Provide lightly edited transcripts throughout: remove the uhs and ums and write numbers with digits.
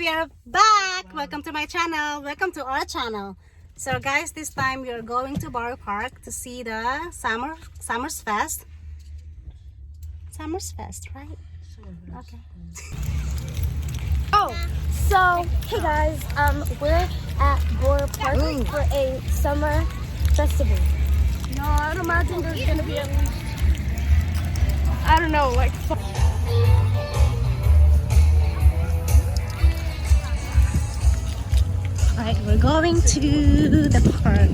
we are back. Welcome to my channel. Welcome to our channel. So guys, this time we are going to Bohrer Park to see the Summerfest. Summerfest, right? Okay. Oh, so hey guys, we're at Bohrer Park for a summer festival. No, I'd imagine there's gonna be at least, I don't know, like. Alright, we're going to the park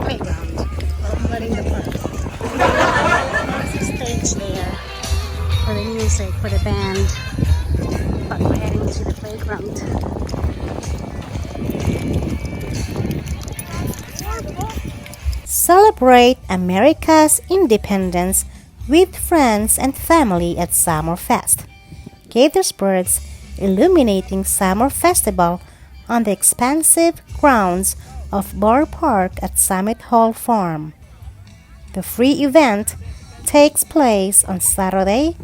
playground. We're in the park. There's a stage there for the music, for the band. But we're heading to the playground. Celebrate America's independence with friends and family at Summerfest. Gaithersburg's illuminating summer festival on the expansive grounds of Bohrer Park at Summit Hall Farm. The free event takes place on Saturday,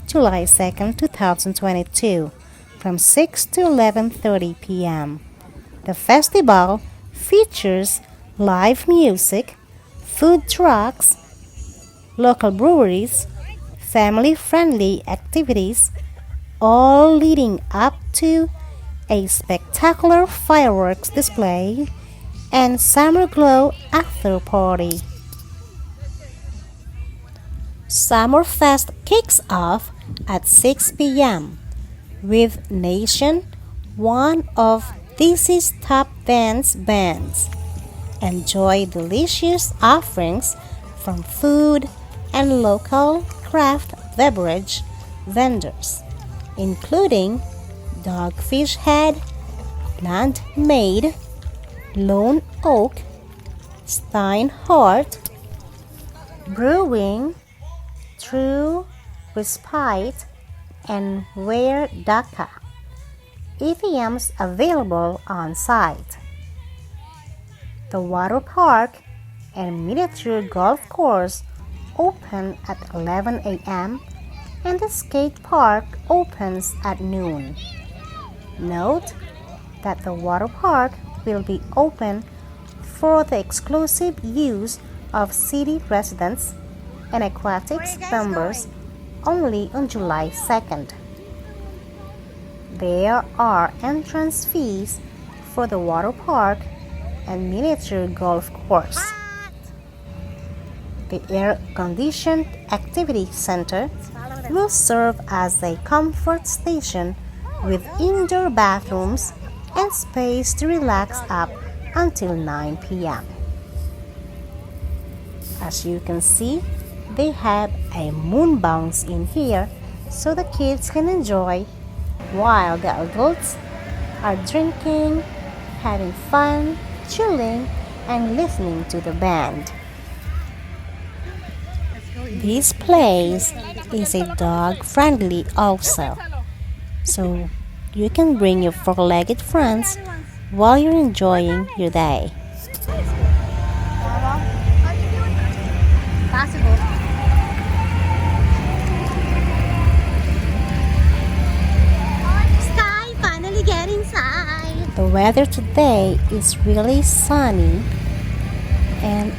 July 2nd, 2022 from 6 to 11:30 p.m. The festival features live music, food trucks, local breweries, family-friendly activities, all leading up to a spectacular fireworks display and summer glow after party. Summerfest kicks off at 6 p.m. with Nation, one of DC's top dance bands. Enjoy delicious offerings from food and local craft beverage vendors, including Dogfish Head, Plant Made, Lone Oak, Steinhardt, Brewing, True Respite, and Wear Dhaka. ATMs available on site. The water park and miniature golf course open at 11 a.m. and the skate park opens at noon. Note that the water park will be open for the exclusive use of city residents and aquatics members only on July 2nd. There are entrance fees for the water park and miniature golf course. The air-conditioned activity center will serve as a comfort station with indoor bathrooms and space to relax up until 9 p.m. As you can see, they have a moon bounce in here so the kids can enjoy while the adults are drinking, having fun, chilling, and listening to the band. This place is a dog-friendly also, so you can bring your four-legged friends while you're enjoying your day. Sky, finally get inside. The weather today is really sunny and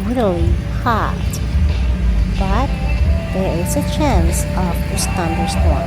really hot, but there is a chance of a thunderstorm.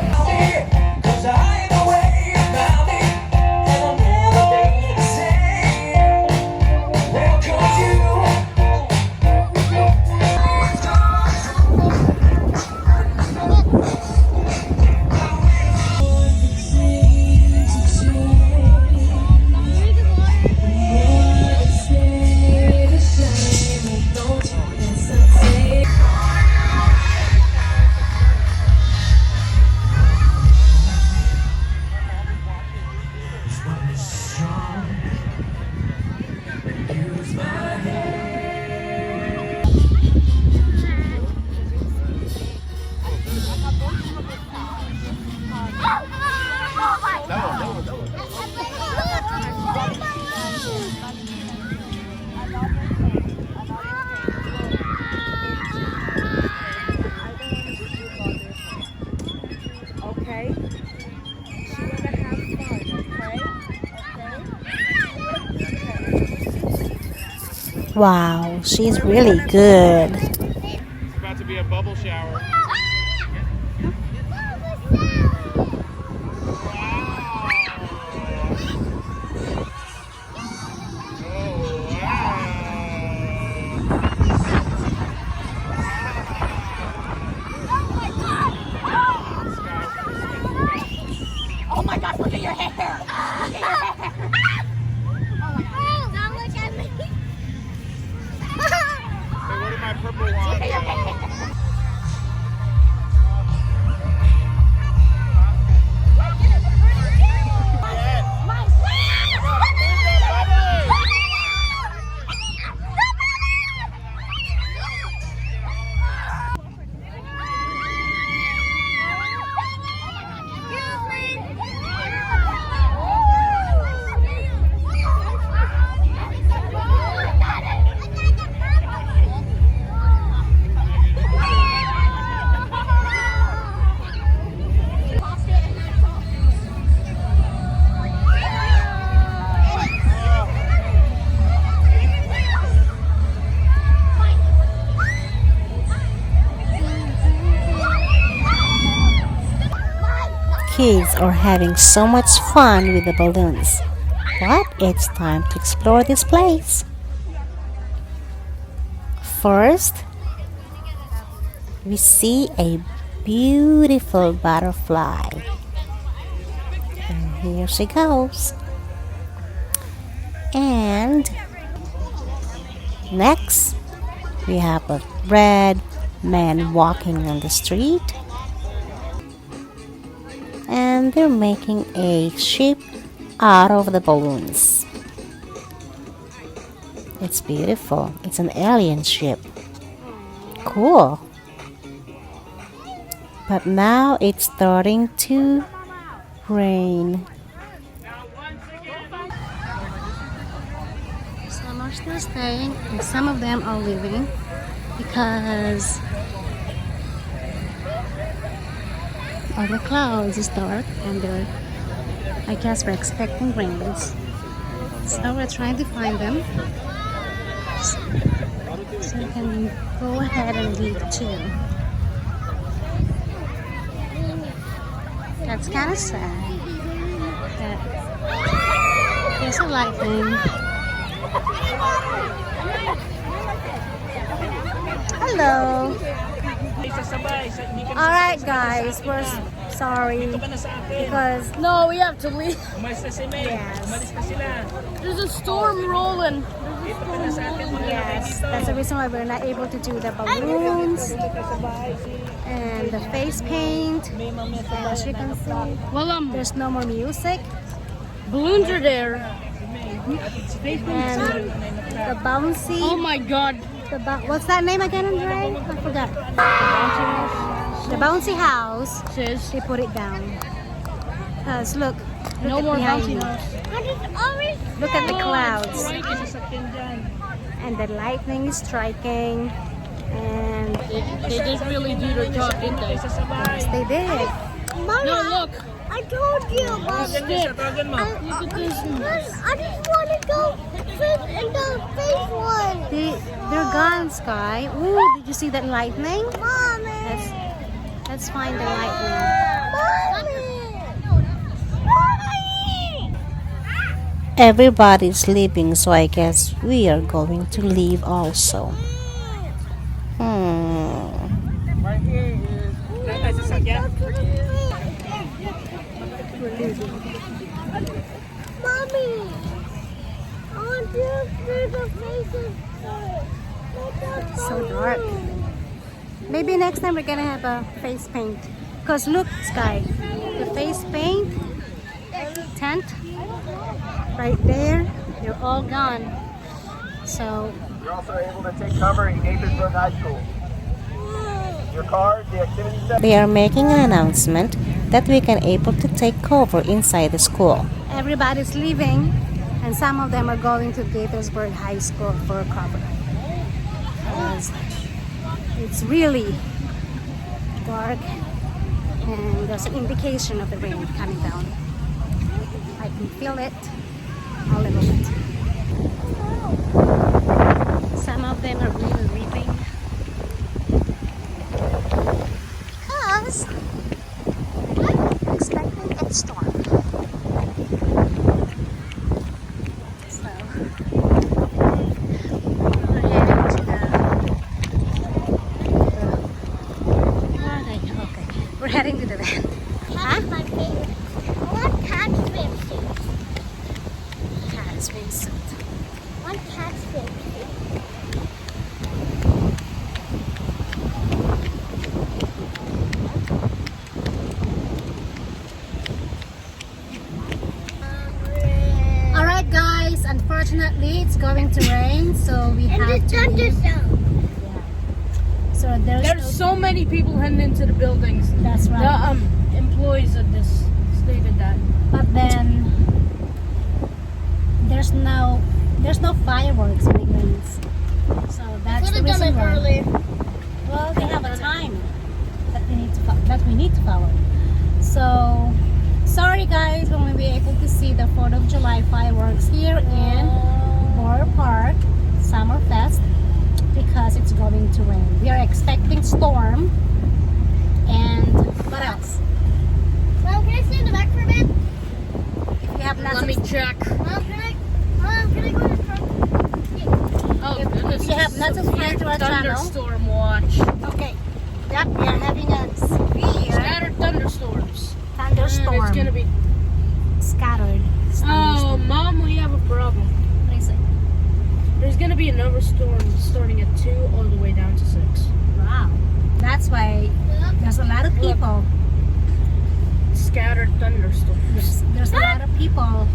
Wow, she's really good. It's about to be a bubble shower. Oh my gosh, look at your hair! Look at your hair! Oh my god. Don't look at me! So what did my purple wand do? Kids are having so much fun with the balloons. But it's time to explore this place. First, we see a beautiful butterfly. And here she goes. And next, we have a red man walking on the street. And they're making a ship out of the balloons. It's beautiful. It's an alien ship. Cool. But now it's starting to rain. Some are still staying and some of them are leaving because all the clouds is dark and I guess we're expecting rains. So we're trying to find them. So we can go ahead and leave too. That's kind of sad. There's a lightning. Hello. Alright guys, we're sorry because No, we have to leave. yes, There's a storm rolling. yes, that's the reason why we're not able to do the balloons and the face paint. And as you can see, Well, there's no more music balloons are there. and the bouncy. Oh my god. What's that name again, Andre? I forgot. The bouncy house. Sis. They put it down. Cause look No at more behind bouncy you. house. Look at the clouds and the lightning is striking, and They just really do their job, didn't they? yes, they did. No, look. I told you about Stick. Look at this. I just want to go fit in the big one. They're gone, Sky. Ooh, did you see that lightning? Mommy. Let's find the lightning. Mommy. Everybody's leaving, so I guess we are going to leave also. Right here is... Mommy. I want to see the faces first. So dark. Maybe next time we're gonna have a face paint. Cause look, Sky, the face paint tent right there, they're all gone. So You're also able to take cover in Gaithersburg High School. Your card, the activity center. they are making an announcement that we can able to take cover inside the school. Everybody's leaving, and some of them are going to Gaithersburg High School for cover. Because it's really dark, and there's an indication of the rain coming down. I can feel it a little bit. them are really weeping because I'm expecting a storm. So we're heading to we're heading to the van. That's my favorite. I want cat swimsuit. Cat swimsuit. One cat swimsuit. Alright guys, unfortunately it's going to rain, so we And have the to leave. thunderstorm. So There's so many people heading into the buildings. That's right. The employees of this stated that. But then there's no fireworks when it rains. So that's the Could have done reason it why. earlier. Well, they have a time that we need to follow. So sorry guys, we won't be able to see the 4th of July fireworks here in Bohrer Park Summerfest because it's going to rain. We are expecting storm. And what else? Mom, can I stay in the back for a bit? If you have not Let me check. Mom, can I go to the front? Oh goodness. if you have not subscribed to our channel. Thunderstorm watch. Okay. Yep, we are having a severe Scattered thunderstorms. thunderstorm. It's gonna be. Scattered. Oh, thunderstorm. Mom, we have a problem. What is it? There's gonna be another storm starting at 2 all the way down to 6. Wow. That's why there's a lot of people. Scattered thunderstorms. There's a lot of people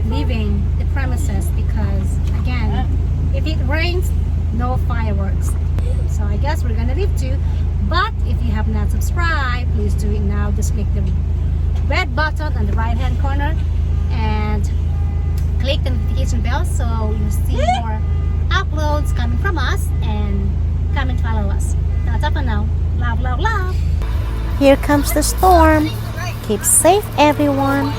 leaving the premises because, again, if it rains, no fireworks. So I guess we're gonna leave too. But if you have not subscribed, please do it now. Just click the red button on the right hand corner and click the notification bell so you'll see more uploads coming from us, and come and follow us. That's all for now. Love, love, love. Here comes the storm. Keep safe, everyone.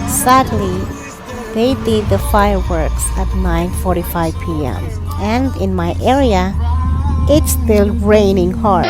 Sadly, they did the fireworks at 9:45 p.m. and in my area, it's still raining hard.